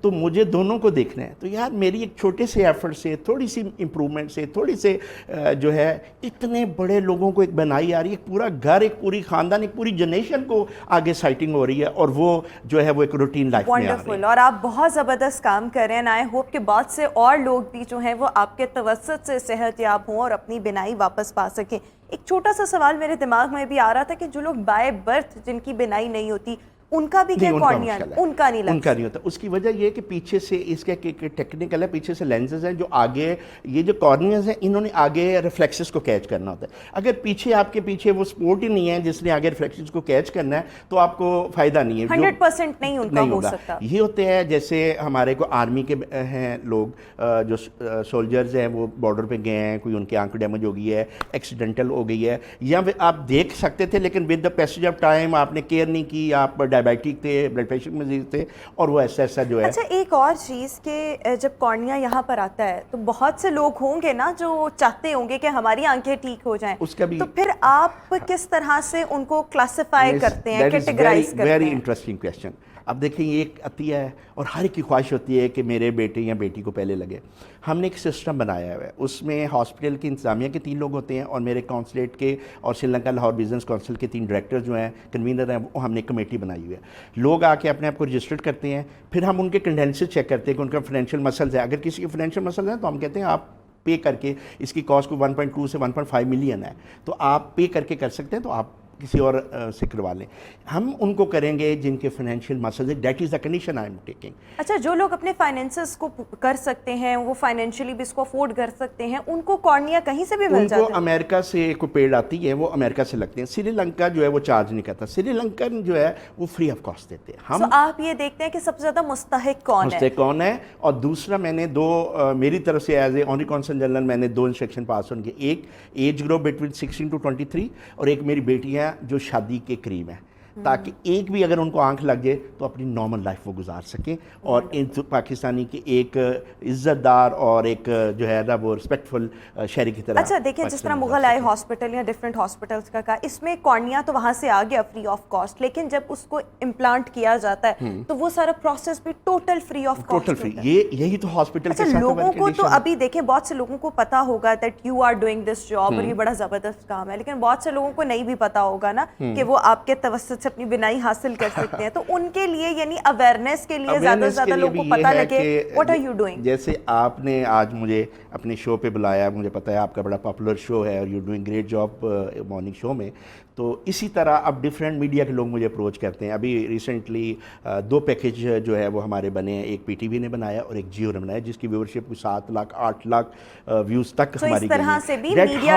تو مجھے دونوں کو دیکھنا ہے. تو یار میری ایک چھوٹے سے ایفرٹ سے, تھوڑی سی امپرومنٹ سے, تھوڑی سے جو ہے اتنے بڑے لوگوں کو ایک بنائی آ رہی ہے, ایک پورا گھر, ایک پوری خاندان, ایک پوری جنریشن کو آگے سائٹنگ ہو رئی ہے, اور وہ جو ہے وہ ایک روٹین لائف میں آ رہی ہے. اور آپ بہت زبردست کام کر رہے ہیں. آئی ہوپ کہ بہت سے اور لوگ بھی جو ہیں وہ آپ کے توسط سے صحت یاب ہوں اور اپنی بینائی واپس پا سکیں. ایک چھوٹا سا سوال میرے دماغ میں بھی آ رہا تھا کہ جو لوگ بائی برتھ جن کی بینائی نہیں ہوتی, ان کا بھی کیا کارنیا, ان کا نہیں ان کا نہیں ہوتا. اس کی وجہ یہ ہے کہ پیچھے سے اس کا ٹیکنیکل ہے, پیچھے سے لینزز ہیں جو آگے, یہ جو کارنیاز ہیں انہوں نے آگے ریفلیکسز کو کیچ کرنا ہوتا ہے. اگر پیچھے آپ کے پیچھے وہ سپورٹ ہی نہیں ہے جس نے آگے ریفلیکسز کو کیچ کرنا ہے تو آپ کو فائدہ نہیں ہے. 100% نہیں ان کا ہو سکتا. یہ ہوتے ہیں جیسے ہمارے کو آرمی کے ہیں لوگ جو سولجرز ہیں, وہ بارڈر پہ گئے ہیں, کوئی ان کی آنکھ ڈیمیج ہو گئی ہے, ایکسیڈنٹل ہو گئی ہے, یا آپ دیکھ سکتے تھے لیکن with the passage of time آپ نے کیئر نہیں کی, آپ ڈائبیٹک تھے, بلڈ پریشر مزید تھے, اور وہ ایسا جو ہے. اچھا ایک اور چیز کہ جب کارنیا یہاں پر آتا ہے تو بہت سے لوگ ہوں گے نا جو چاہتے ہوں گے کہ ہماری آنکھیں ٹھیک ہو جائیں, تو پھر آپ کس طرح سے ان کو کلاسیفائی کرتے ہیں, کیٹیگرائز کرتے ہیں؟ Very interesting question. اب دیکھیں یہ ایک عطیہ ہے اور ہر ایک کی خواہش ہوتی ہے کہ میرے بیٹے یا بیٹی کو پہلے لگے. ہم نے ایک سسٹم بنایا ہوا ہے, اس میں ہاسپٹل کی انتظامیہ کے 3 لوگ ہوتے ہیں, اور میرے کونسلیٹ کے اور سری لنکا لاہور بزنس کونسل کے 3 ڈائریکٹر جو ہیں, کنوینر ہیں, وہ ہم نے کمیٹی بنائی ہوئی ہے. لوگ آ کے اپنے آپ کو رجسٹر کرتے ہیں, پھر ہم ان کے کنڈینسز چیک کرتے ہیں کہ ان کا فائنینشیل مسلز ہے. اگر کسی کے فائنینشیل مسلز ہیں تو ہم کہتے ہیں آپ پے کر کے, اس کی کاسٹ کو 1.2 سے 1.5 ملین ہے, تو آپ پے کر کے کر سکتے ہیں, تو آپ کسی اور سے کروا لیں. ہم ان کو کریں گے جن کے فائنینشیل مسلز ہے, that is the condition I am taking. اچھا جو لوگ اپنے فائنینسز کو کر سکتے ہیں, وہ فائنینشلی بھی اس کو افورڈ کر سکتے ہیں, ان کو کارنیا کہیں سے بھی مل جاتا ہے؟ ان کو امریکہ سے کوئی پیڈ آتی ہے, وہ امریکہ سے لگتے ہیں. سری لنکا جو ہے وہ چارج نہیں کرتا, سری لنکن جو ہے وہ فری آف کاسٹ دیتے ہیں. ہم آپ یہ دیکھتے ہیں کہ سب سے زیادہ مستحق کون ہے, اور دوسرا میں نے 2 میری طرف سے as a honorary consul general میں نے 2 انسٹرکشن پاس ان کے, ایک ایج گروپ بٹوین 16 to 23, اور ایک میری بیٹیاں جو شادی کے قریب ہیں, تاکہ ایک بھی اگر ان کو آنکھ لگ جائے تو اپنی نارمل لائف وہ گزار سکیں, اور پاکستانی کی ایک عزت دار اور ایک جو ہے نا وہ رسپیکٹفل شہری کی طرح. اچھا دیکھیں جس طرح مغل آئے ہاسپٹل یا ڈفرینٹ ہاسپٹلس کا کہا, اس میں کارنیا تو وہاں سے آ گیا فری آف کاسٹ, لیکن جب اس کو امپلانٹ کیا جاتا ہے تو وہ سارا پروسیس بھی total free of cost total free. یہی تو ہاسپٹل کے ساتھ لوگوں کو تو ابھی دیکھیں بہت سے لوگوں کو پتا ہوگا that you are doing this job اور یہ بڑا زبردست کام ہے, لیکن بہت سے لوگوں کو نہیں بھی پتا ہوگا نا کہ وہ آپ کے توسط سے اپنی بنائی حاصل کر سکتے ہیں. تو ان کے لیے یعنی اویئرنیس کے لیے زیادہ سے زیادہ لوگوں کو پتا لگے واٹ آر یو ڈوئنگ. جیسے آپ نے آج مجھے اپنے شو پہ بلایا, مجھے پتا ہے آپ کا بڑا پاپولر شو ہے اور you doing great job morning show میں, تو اسی طرح اب ڈفرینٹ میڈیا کے لوگ مجھے اپروچ کرتے ہیں. ابھی ریسنٹلی 2 پیکج جو ہے وہ ہمارے بنے ہیں, ایک پی ٹی وی نے بنایا اور ایک جیو نے بنایا, جس کی ویورشپ 7 لاکھ 8 لاکھ ویوز تک ہماری گئی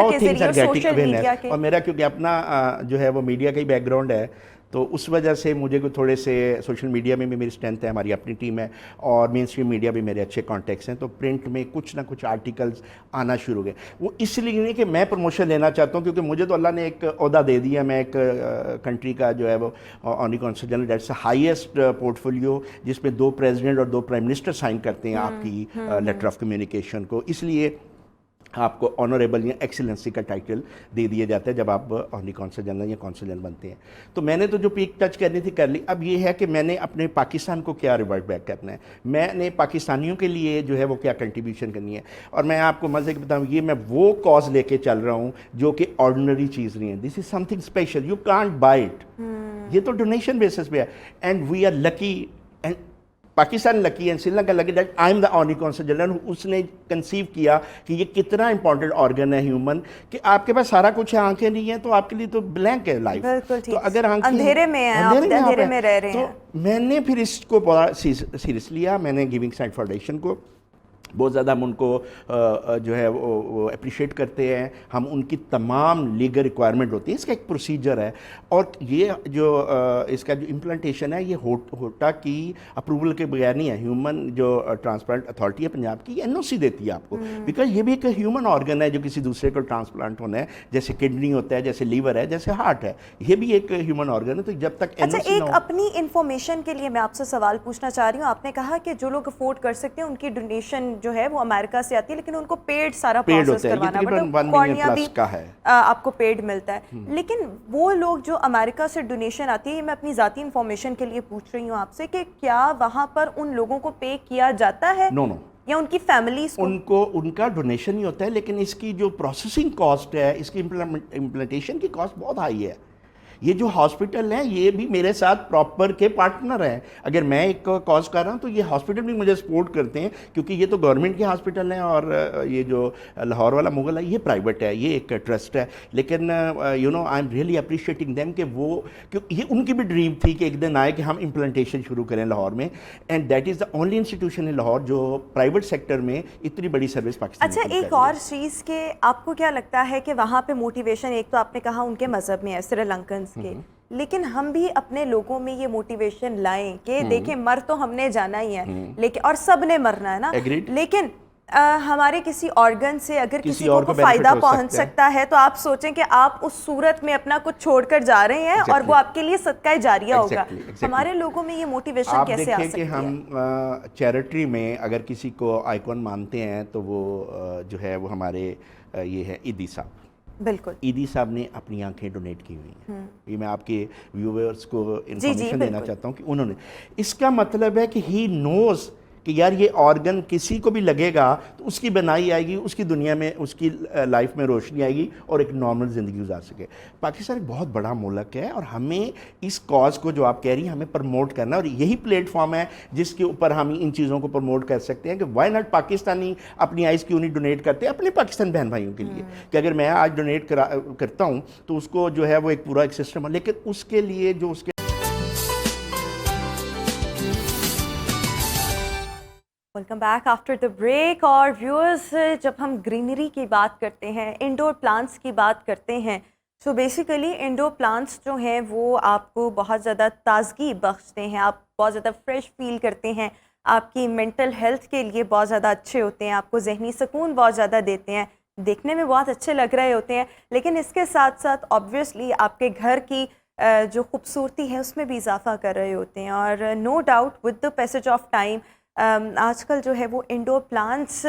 ہے. اور میرا کیونکہ اپنا جو ہے وہ میڈیا کا ہی بیک گراؤنڈ ہے, تو اس وجہ سے مجھے کو تھوڑے سے سوشل میڈیا میں بھی میری اسٹرینتھ ہے, ہماری اپنی ٹیم ہے, اور مین اسٹریم میڈیا بھی میرے اچھے کانٹیکٹس ہیں, تو پرنٹ میں کچھ نہ کچھ آرٹیکلز آنا شروع ہوئے. وہ اس لیے نہیں کہ میں پروموشن لینا چاہتا ہوں, کیونکہ مجھے تو اللہ نے ایک عہدہ دے دیا, میں ایک کنٹری کا جو ہے وہ honorary consul general, that's highest port folio, جس میں 2 پریزیڈنٹ اور 2 پرائم منسٹر سائن کرتے ہیں آپ کی لیٹر آف کمیونیکیشن کو. اس لیے آپ کو آنریبل یا ایکسیلنسی کا ٹائٹل دے دیا جاتا ہے جب آپ آنری کونسل جنرل یا کونسل جنرل بنتے ہیں. تو میں نے تو جو پیک ٹچ کرنی تھی کر لی. اب یہ ہے کہ میں نے اپنے پاکستان کو کیا ریورٹ بیک کرنا ہے, میں نے پاکستانیوں کے لیے جو ہے وہ کیا کنٹریبیوشن کرنی ہے. اور میں آپ کو مزے کے بتاؤں, یہ میں وہ کاز لے کے چل رہا ہوں جو کہ آرڈنری چیز نہیں ہے. This is something special, you can't buy it. یہ تو ڈونیشن بیسس پہ ہے, and we are lucky, and Pakistan lucky and Sri Lanka lucky that I am the honorary consul general. اس نے کنسیو کیا کہ یہ کتنا امپورٹنٹ آرگن ہے ہیومن, کہ آپ کے پاس سارا کچھ ہے, آنکھیں نہیں ہیں تو آپ کے لیے تو بلینک ہے لائف. تو اگر اندھیرے میں ہیں, اندھیرے میں رہ رہے ہیں. تو میں نے پھر اس کو بڑا سیریس لیا. میں نے گیونگ سائٹ فاؤنڈیشن کو بہت زیادہ ہم ان کو جو ہے وہ اپریشیٹ کرتے ہیں. ہم ان کی تمام لیگل ریکوائرمنٹ ہوتی ہے, اس کا ایک پروسیجر ہے, اور یہ جو اس کا جو امپلانٹیشن ہے یہ ہوٹا کی اپروول کے بغیر نہیں ہے. ہیومن جو ٹرانسپلانٹ اتھارٹی ہے پنجاب کی, NOC دیتی ہے آپ کو, بیکاز یہ بھی ایک ہیومن آرگن ہے جو کسی دوسرے کو ٹرانسپلانٹ ہونا ہے, جیسے کڈنی ہوتا ہے, جیسے لیور ہے, جیسے ہارٹ ہے, یہ بھی ایک ہیومن آرگن ہے. تو جب تک اچھا ایک اپنی انفارمیشن کے لیے میں آپ سے سوال پوچھنا چاہ رہی ہوں. آپ نے کہا کہ جو لوگ افورڈ کر سکتے ہیں ان کی ڈونیشن جو ہے وہ امریکہ سے آتی ہے لیکن ان کو پیڈ سارا پیڈ پروسیس ہوتا ہے، یہ کروانا تقریباً پڑتا 1 ہے، ملین کارنیا بھی پلس کا ہے۔ آپ کو پیڈ ملتا ہے۔ لیکن وہ لوگ جو امریکہ سے ڈونیشن آتی ہے، یہ میں اپنی ذاتی انفارمیشن کے لیے پوچھ رہی ہوں آپ سے کہ کیا وہاں پر ان لوگوں کو پے کیا جاتا ہے نو نو، یا ان کی فیملیز کو؟ ان کا ڈونیشن ہی ہوتا ہے، لیکن اس کی جو پروسیسنگ کاسٹ ہے، اس کی امپلیمنٹیشن کی کاسٹ بہت ہائی ہے۔ یہ جو ہاسپٹل ہیں یہ بھی میرے ساتھ پراپر کے پارٹنر ہیں، اگر میں ایک کاز کر رہا ہوں تو یہ ہاسپٹل بھی مجھے سپورٹ کرتے ہیں، کیونکہ یہ تو گورنمنٹ کے ہاسپٹل ہیں، اور یہ جو لاہور والا مغل ہے یہ پرائیویٹ ہے، یہ ایک ٹرسٹ ہے۔ لیکن I am really appreciating them کہ وہ یہ ان کی بھی ڈریم تھی کہ ایک دن آئے کہ ہم امپلنٹیشن شروع کریں لاہور میں، and that is the only institution in Lahore جو پرائیویٹ سیکٹر میں اتنی بڑی سروس پاکستان اچھا، ایک اور چیز کہ آپ کو کیا لگتا ہے کہ وہاں پہ موٹیویشن، ایک تو آپ نے کہا ان کے مذہب میں ہے سری لنکنز کے، لیکن ہم بھی اپنے لوگوں میں یہ موٹیویشن لائیں کہ دیکھیں مر تو ہم نے جانا ہی ہے، لیکن اور سب نے مرنا ہے نا، لیکن ہمارے کسی آرگن سے اگر کسی کو فائدہ پہنچ سکتا ہے تو آپ سوچیں کہ آپ اس صورت میں اپنا کچھ چھوڑ کر جا رہے ہیں اور وہ آپ کے لیے صدقہ جاریہ ہوگا۔ ہمارے لوگوں میں یہ موٹیویشن کیسے آ سکتی ہے؟ آپ دیکھیں کہ ہم چیریٹی میں اگر کسی کو آئیکن مانتے ہیں تو وہ جو ہے وہ ہمارے یہ ہے ایدی صاحب۔ بالکل، ایدی صاحب نے اپنی آنکھیں ڈونیٹ کی ہوئی ہیں، یہ میں آپ کے ویورز کو انفارمیشن دینا چاہتا ہوں کہ انہوں نے، اس کا مطلب ہے کہ ہی نوز کہ یار یہ آرگن کسی کو بھی لگے گا تو اس کی بنائی آئے گی، اس کی دنیا میں، اس کی لائف میں روشنی آئے گی اور ایک نارمل زندگی گزار سکے۔ پاکستان ایک بہت بڑا ملک ہے اور ہمیں اس کاز کو جو آپ کہہ رہی ہیں ہمیں پروموٹ کرنا ہے، اور یہی پلیٹ فارم ہے جس کے اوپر ہم ان چیزوں کو پروموٹ کر سکتے ہیں کہ وائی ناٹ پاکستانی اپنی آئز کیوں نہیں ڈونیٹ کرتے اپنے پاکستان بہن بھائیوں کے لیے، کہ اگر میں آج ڈونیٹ کرتا ہوں تو اس کو جو ہے وہ ایک پورا ایک سسٹم ہے، لیکن اس کے لیے جو اس کے welcome back after the break. اور ویورز، جب ہم گرینری کی بات کرتے ہیں، انڈور پلانٹس کی بات کرتے ہیں، سو بیسیکلی انڈور پلانٹس جو ہیں وہ آپ کو بہت زیادہ تازگی بخشتے ہیں، آپ بہت زیادہ فریش فیل کرتے ہیں، آپ کی مینٹل ہیلتھ کے لیے بہت زیادہ اچھے ہوتے ہیں، آپ کو ذہنی سکون بہت زیادہ دیتے ہیں، دیکھنے میں بہت اچھے لگ رہے ہوتے ہیں، لیکن اس کے ساتھ ساتھ آبویسلی آپ کے گھر کی جو خوبصورتی ہے اس میں بھی اضافہ کر رہے ہوتے ہیں۔ اور no doubt with the passage of time آج کل جو ہے وہ انڈور پلانٹس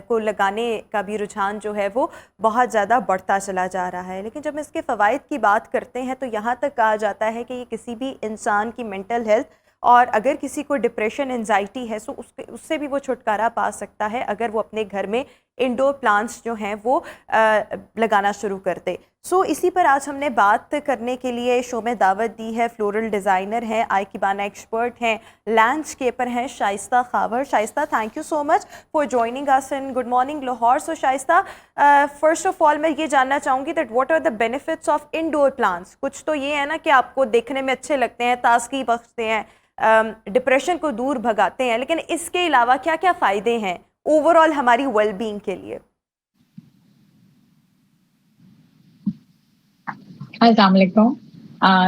کو لگانے کا بھی رجحان جو ہے وہ بہت زیادہ بڑھتا چلا جا رہا ہے، لیکن جب اس کے فوائد کی بات کرتے ہیں تو یہاں تک کہا جاتا ہے کہ یہ کسی بھی انسان کی مینٹل ہیلتھ، اور اگر کسی کو ڈپریشن، انزائٹی ہے، سو اس سے بھی وہ چھٹکارا پا سکتا ہے اگر وہ اپنے گھر میں انڈور پلانٹس جو ہیں وہ لگانا شروع کر دے۔ سو اسی پر آج ہم نے بات کرنے کے لیے شو میں دعوت دی ہے، فلورل ڈیزائنر ہیں، آئیکیبانا ایکسپرٹ ہیں، لینڈسکیپر ہیں، Shaista Khawar. Shaista, thank you so much for joining us in good morning Lahore. So Shaista, first of all میں یہ جاننا چاہوں گی that what are the benefits of indoor plants? کچھ تو یہ ہے نا کہ آپ کو دیکھنے میں اچھے لگتے ہیں، تازگی بخشتے ہیں، ڈپریشن کو دور بھگاتے ہیں، لیکن اس کے علاوہ کیا کیا فائدے ہیں اوور آل ہماری ویل بینگ کے لیے؟ السلام علیکم،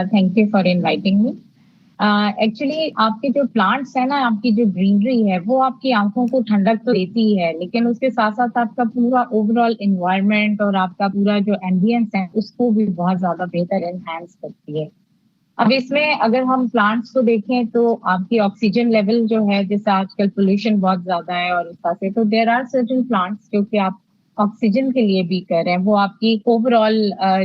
thank you for inviting me. Actually آپ کے جو پلانٹس ہیں نا، آپ کی جو گرینری ہے وہ آپ کی آنکھوں کو ٹھنڈک تو دیتی ہے، لیکن اس کے ساتھ ساتھ آپ کا پورا اوور آل انوائرمنٹ اور آپ کا پورا جو ایمبینس ہے اس کو بھی بہت زیادہ بہتر انہینس کرتی ہے۔ اب اس میں اگر ہم پلانٹس کو دیکھیں تو آپ کی آکسیجن لیول جو ہے، جیسے آج کل پولوشن بہت زیادہ ہے اور اس طرح سے، تو دیر آر سرٹن پلانٹس جو کہ آپ آکسیجن کے لیے بھی کر رہے ہیں، وہ آپ کی اوور آل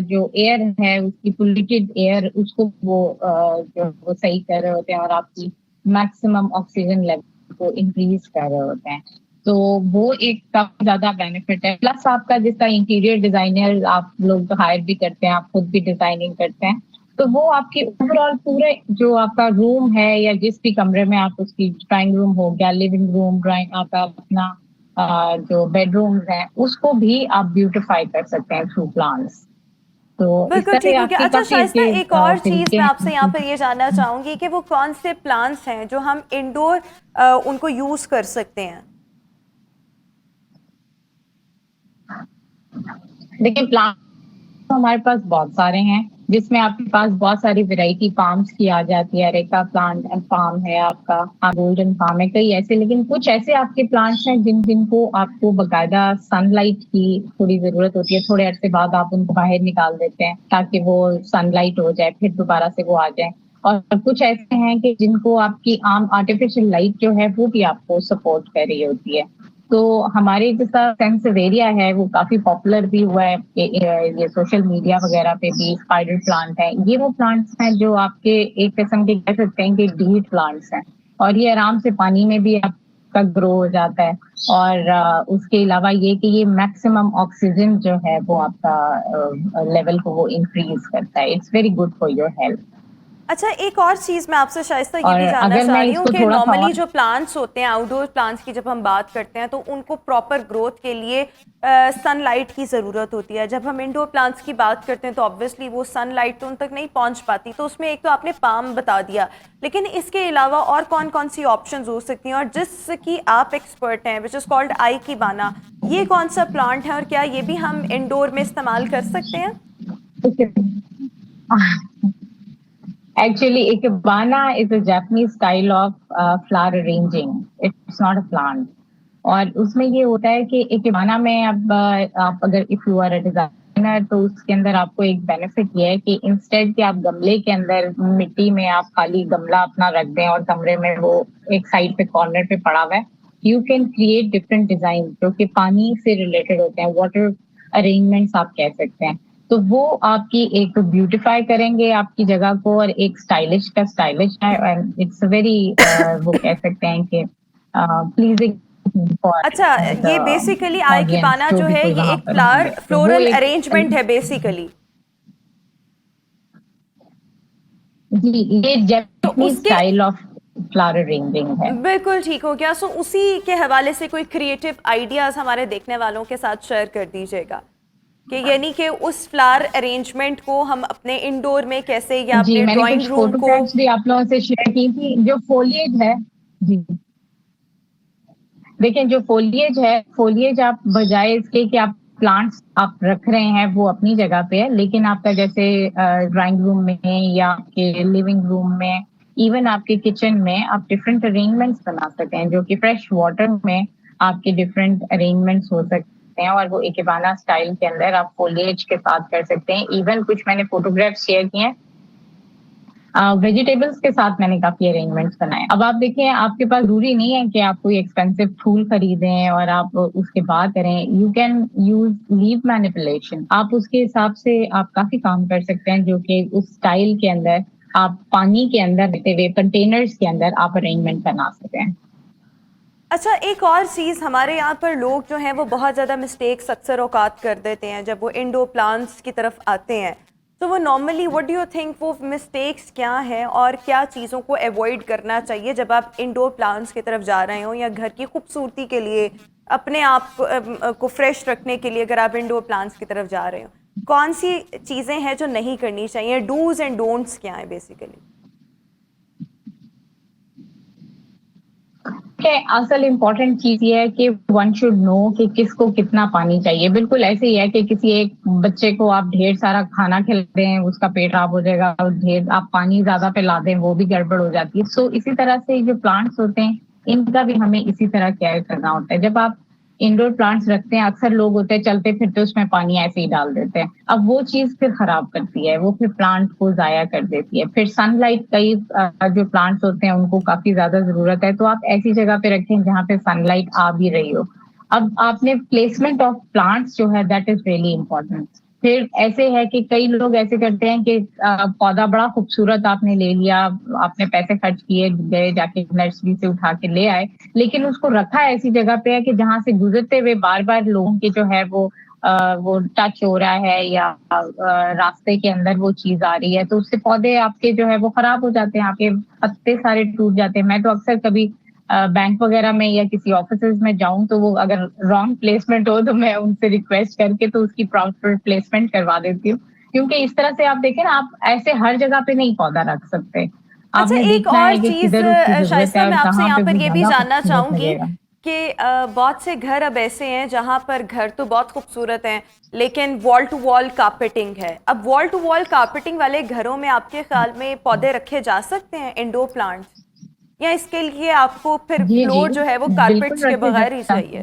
جو ایئر ہے، اس کی پولیوٹیڈ ایئر، اس کو وہ صحیح کر رہے ہوتے ہیں اور آپ کی میکسیمم آکسیجن لیول کو انکریز کر رہے ہوتے ہیں۔ تو وہ ایک کافی زیادہ بینیفٹ ہے۔ پلس آپ کا جس کا انٹیریئر ڈیزائنر آپ لوگ ہائر بھی کرتے ہیں، آپ خود بھی ڈیزائننگ کرتے ہیں، تو وہ آپ کی اوور آل پورے جو آپ کا روم ہے یا جس بھی کمرے میں آپ اس کی ڈرائنگ روم ہو گیا، لیونگ روم، آپ کا اپنا جو بیڈ رومز ہیں، اس کو بھی آپ بیوٹیفائی کر سکتے ہیں تھرو پلانٹس۔ تو اس بالکل طرح ٹھیک ہو آپ گیا۔ کے اچھا کافی شائستہ، ایک اور چیز طریقے میں آپ سے یہاں ہیں۔ پہ یہ جاننا چاہوں گی کہ وہ کون سے پلانٹس ہیں جو ہم انڈور ان کو یوز کر سکتے ہیں؟ دیکھیں، پلانٹ ہمارے پاس بہت سارے ہیں، جس میں آپ کے پاس بہت ساری ویرائٹی پامس کی آ جاتی ہے۔ ریکا پلانٹ پام ہے آپ کا، گولڈن پام ہے، کئی ایسے، لیکن کچھ ایسے آپ کے پلانٹس ہیں جن کو آپ کو باقاعدہ سن لائٹ کی تھوڑی ضرورت ہوتی ہے، تھوڑے عرصے بعد آپ ان کو باہر نکال دیتے ہیں تاکہ وہ سن لائٹ ہو جائے، پھر دوبارہ سے وہ آ جائیں۔ اور کچھ ایسے ہیں کہ جن کو آپ کی عام آرٹیفیشل لائٹ جو ہے وہ بھی آپ کو سپورٹ کر رہی ہوتی ہے. تو ہمارے جیسا سینسیویریا ہے وہ کافی پاپولر بھی ہوا ہے یہ سوشل میڈیا وغیرہ پہ بھی. اسپائڈر پلانٹ ہے, یہ وہ پلانٹس ہیں جو آپ کے ایک قسم کے کہہ سکتے ہیں کہ ڈیٹ پلانٹس ہیں, اور یہ آرام سے پانی میں بھی آپ کا گرو ہو جاتا ہے. اور اس کے علاوہ یہ کہ یہ میکسیمم آکسیجن جو ہے وہ آپ کا لیول کو وہ انکریز کرتا ہے. It's very good for your health. اچھا ایک اور چیز میں آپ سے شائستہ یہ اور بھی جاننا اگر چاہ میں رہی اس ہوں کو کہ تھوڑا سا نارملی اور جو پلانٹس ہوتے ہیں آؤٹ ڈور پلانٹس کی جب ہم بات کرتے ہیں تو ان کو پراپر گروتھ کے لیے سن لائٹ کی ضرورت ہوتی ہے. جب ہم انڈور پلانٹس کی بات کرتے ہیں تو آبویسلی وہ سن لائٹ تو ان تک نہیں پہنچ پاتی, تو اس میں ایک تو آپ نے پام بتا دیا, لیکن اس کے علاوہ اور کون کون سی آپشنز ہو سکتی ہیں, اور جس کی آپ ایکسپرٹ ہیں وچ از کالڈ آئی کی بانا, یہ کون سا پلانٹ ہے اور کیا یہ بھی ہم انڈور میں استعمال کر سکتے ہیں؟ Actually, ikebana is a Japanese style of flower arranging. It's not a plant. اور اس میں یہ ہوتا ہے کہ ikebana میں اب آپ اگر if you are a designer تو اس کے اندر آپ کو ایک بینیفٹ یہ ہے کہ انسٹیڈ کہ آپ گملے کے اندر مٹی میں آپ خالی گملہ اپنا رکھ دیں اور کمرے میں وہ ایک سائڈ پہ کارنر پہ پڑا ہوا ہے, you can create different design جو کہ پانی سے ریلیٹڈ ہوتے ہیں, واٹر ارینجمنٹس آپ کہہ سکتے ہیں. تو وہ آپ کی ایک بیوٹیفائی کریں گے آپ کی جگہ کو, اور ایک اسٹائلش کا اسٹائلش ہے, اٹس ویری وہ کہہ سکتے ہیں کہ پلیزنگ اچھا یہ بیسیکلی آئی کی آڈینس بانا جو جو بھی ہے کوئی یہ وہاں ایک پر ہوں گے تو وہ فلورل ایک ارینجمنٹ ہے بیسیکلی. جی یہ تو جیپنیز اس کے اسٹائل آف فلاور ارینجنگ ہے. بالکل ٹھیک ہو گیا. سو اسی کے حوالے سے کوئی کریٹو آئیڈیاز ہمارے دیکھنے والوں کے ساتھ شیئر کر دیجیے گا کہ یعنی کہ اس فلاور ارینجمنٹ کو ہم اپنے انڈور میں کیسے, یا جی اپنے میں نے ڈرائنگ کچھ روم کو. فوٹوگرافس بھی آپ لوگوں سے شیئر کی تھی. جو فولیج ہے, جی دیکھیں جو فولیج ہے, فولیج آپ بجائے اس کے کہ آپ پلانٹس آپ رکھ رہے ہیں وہ اپنی جگہ پہ ہے, لیکن آپ کا جیسے ڈرائنگ روم میں یا آپ کے لیونگ روم میں, ایون آپ کے کچن میں آپ ڈفرینٹ ارینجمنٹس بنا سکتے ہیں جو کہ فریش واٹر میں آپ کے ڈفرینٹ ارینجمنٹس ہو سکتے ہیں, اور وہ ایکیبانا اسٹائل کے اندر آپ فولیج کے ساتھ کر سکتے ہیں. ایون کچھ میں نے فوٹوگرافس شیئر کیے ہیں ویجیٹیبلس کے ساتھ, میں نے کافی ارینجمنٹس بنائے. اب آپ دیکھیں آپ کے پاس ضروری نہیں ہے کہ آپ کوئی ایکسپینسو پھول خریدیں اور آپ اس کے بعد کریں. You can use live manipulation. آپ اس کے حساب سے آپ کافی کام کر سکتے ہیں جو کہ اس اسٹائل کے اندر آپ پانی کے اندر رہتے ہوئے کنٹینرز کے اندر آپ ارینجمنٹ بنا سکتے ہیں. اچھا ایک اور چیز, ہمارے یہاں پر لوگ جو ہیں وہ بہت زیادہ مسٹیکس اکثر اوقات کر دیتے ہیں جب وہ انڈور پلانٹس کی طرف آتے ہیں, تو وہ normally what do you think وہ مسٹیکس کیا ہیں اور کیا چیزوں کو ایوائڈ کرنا چاہیے جب آپ انڈور پلانٹس کی طرف جا رہے ہوں, یا گھر کی خوبصورتی کے لیے, اپنے آپ کو فریش رکھنے کے لیے اگر آپ انڈور پلانٹس کی طرف جا رہے ہوں, کون سی چیزیں ہیں جو نہیں کرنی چاہیے, ڈوز اینڈ ڈونٹس کیا ہیں بیسیکلی؟ اصل امپورٹنٹ چیز یہ ہے کہ ون شوڈ نو کہ کس کو کتنا پانی چاہیے. بالکل ایسے ہی ہے کہ کسی ایک بچے کو آپ ڈھیر سارا کھانا کھلا دیں, اس کا پیٹ خراب ہو جائے گا, اور ڈھیر آپ پانی زیادہ پلا دیں وہ بھی گڑبڑ ہو جاتی ہے. سو اسی طرح سے جو پلانٹس ہوتے ہیں ان کا بھی ہمیں اسی طرح کیئر کرنا ہوتا ہے. جب آپ انڈور پلانٹس رکھتے ہیں, اکثر لوگ ہوتے ہیں چلتے پھرتے اس میں پانی ایسے ہی ڈال دیتے ہیں. اب وہ چیز پھر خراب کرتی ہے, وہ پھر پلانٹ کو ضائع کر دیتی ہے. پھر سن لائٹ کئی جو پلانٹس ہوتے ہیں ان کو کافی زیادہ ضرورت ہے, تو آپ ایسی جگہ پہ رکھیں جہاں پہ سن لائٹ آ بھی رہی ہو. اب آپ نے پلیسمنٹ آف پلانٹس جو ہے دیٹ از ریئلی امپورٹنٹ. پھر ایسے ہے کہ کئی لوگ ایسے کرتے ہیں کہ پودا بڑا خوبصورت آپ نے لے لیا, آپ نے پیسے خرچ کیے, گئے جا کے نرسری سے اٹھا کے لے آئے, لیکن اس کو رکھا ایسی جگہ پہ ہے کہ جہاں سے گزرتے ہوئے بار بار لوگوں کی جو ہے وہ ٹچ ہو رہا ہے, یا راستے کے اندر وہ چیز آ رہی ہے, تو اس سے پودے آپ کے جو ہے وہ خراب ہو جاتے ہیں, آپ کے پتے سارے ٹوٹ جاتے ہیں. میں تو اکثر کبھی بینک وغیرہ میں یا کسی آفیسز میں جاؤں تو وہ اگر رانگ پلیسمنٹ ہو تو میں ان سے ریکویسٹ کر کے تو اس کی پراپر پلیسمنٹ کروا دیتی ہوں, کیونکہ اس طرح سے آپ دیکھیں نا آپ ایسے ہر جگہ پہ نہیں پودا رکھ سکتے. آپ اچھا نے ایک دیکھنا اور ہے کہ چیز کدھر اس کی ضرورت شائستہ ہے اور میں آپ سے کہاں یہاں پہ پر وہ یہ بھی زیادہ جاننا خوبصورت چاہوں گی لگے گا. کہ بہت سے گھر اب ایسے ہیں جہاں پر گھر تو بہت خوبصورت ہیں لیکن وال ٹو وال کارپیٹنگ ہے. اب وال ٹو وال کارپیٹنگ والے گھروں میں آپ کے خیال میں پودے رکھے جا سکتے ہیں انڈور پلانٹس, یا اس کے لیے آپ کو پھر جی جی فلور جو ہے وہ بالکل کارپیٹس کے رکھے بغیر ہی جا چاہیے؟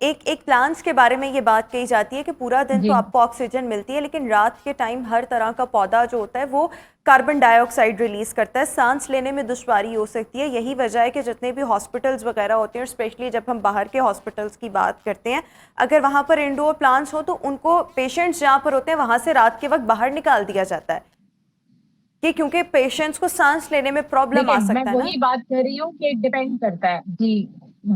ایک پلانٹس کے بارے میں یہ بات کہی جاتی ہے کہ پورا دن جی تو آپ کو آکسیجن ملتی ہے لیکن رات کے ٹائم ہر طرح کا پودا جو ہوتا ہے وہ کاربن ڈائی آکسائڈ ریلیز کرتا ہے, سانس لینے میں دشواری ہو سکتی ہے. یہی وجہ ہے کہ جتنے بھی ہاسپٹلس وغیرہ ہوتے ہیں, اور اسپیشلی جب ہم باہر کے ہاسپٹلس کی بات کرتے ہیں, اگر وہاں پر انڈور پلانٹس ہو تو ان کو پیشنٹس جہاں پر ہوتے ہیں وہاں سے رات کے وقت باہر نکال دیا جاتا ہے کہ کیونکہ پیشنٹس کو سانس لینے میں پرابلم آ دیکھیں میں سکتا ہے نا. وہی بات کر رہی ہوں کہ ڈیپینڈ کرتا ہے جی,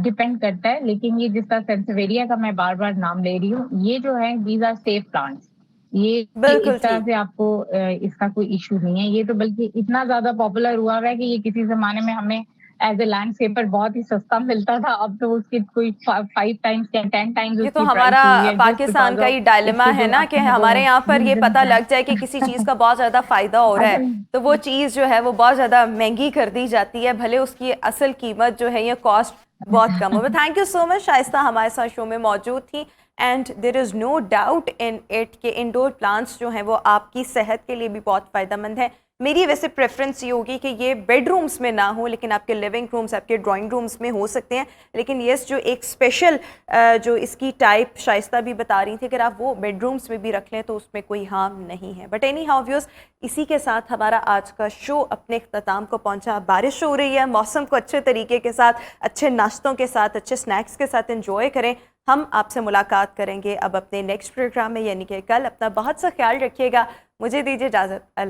ڈیپینڈ کرتا ہے. لیکن یہ جس طرح سینسیویریا کا میں بار بار نام لے رہی ہوں, یہ جو ہے دیز آر سیف پلانٹس. یہ بالکل اس طرح ٹھیک. سے آپ کو اس کا کوئی ایشو نہیں ہے. یہ تو بلکہ اتنا زیادہ پاپولر ہوا ہے کہ یہ کسی زمانے میں ہمیں ایز اے لینڈ سکیپر بہت ہی سستا ملتا تھا. اب تو اس کی کوئی 5 ٹائمز یا 10 ٹائمز یہ اس تو کی ہمارا پرائس ہوئی ہے, جسٹ پاکستان بیکاز کا آف ہی اس ڈائلما کے ہے جو نا کہ وہ ہمارے یہاں پر یہ ریزنز پتہ ہیں. لگ جائے کہ کسی چیز کا بہت زیادہ فائدہ ہو رہا ہے تو وہ چیز جو ہے وہ بہت زیادہ مہنگی کر دی جاتی ہے, بھلے اس کی اصل قیمت جو ہے یا کاسٹ بہت کم ہو. تھینک یو سو مچ شائستہ ہمارے ساتھ شو میں موجود تھی, and there is no doubt in it کہ انڈور پلانٹس جو ہیں وہ آپ کی صحت کے لیے بھی بہت فائدہ مند ہے. میری ویسے پریفرنس یہ ہوگی کہ یہ بیڈ رومس میں نہ ہوں لیکن آپ کے لیونگ رومس, آپ کے ڈرائنگ رومس میں ہو سکتے ہیں. لیکن یس جو ایک اسپیشل جو اس کی ٹائپ شائستہ بھی بتا رہی تھی, اگر آپ وہ بیڈ رومس میں بھی رکھ لیں تو اس میں کوئی ہارم نہیں ہے. بٹ اینی ہاؤ ویوز, اسی کے ساتھ ہمارا آج کا شو اپنے اختتام کو پہنچا. بارش ہو رہی ہے, موسم کو اچھے طریقے کے ساتھ, اچھے ناشتوں کے ساتھ, اچھے سنیکس کے ساتھ انجوائے کریں. ہم آپ سے ملاقات کریں گے اب اپنے نیکسٹ پروگرام میں, یعنی کہ کل. اپنا بہت سا خیال رکھیے گا. مجھے دیجیے اجازت. اللہ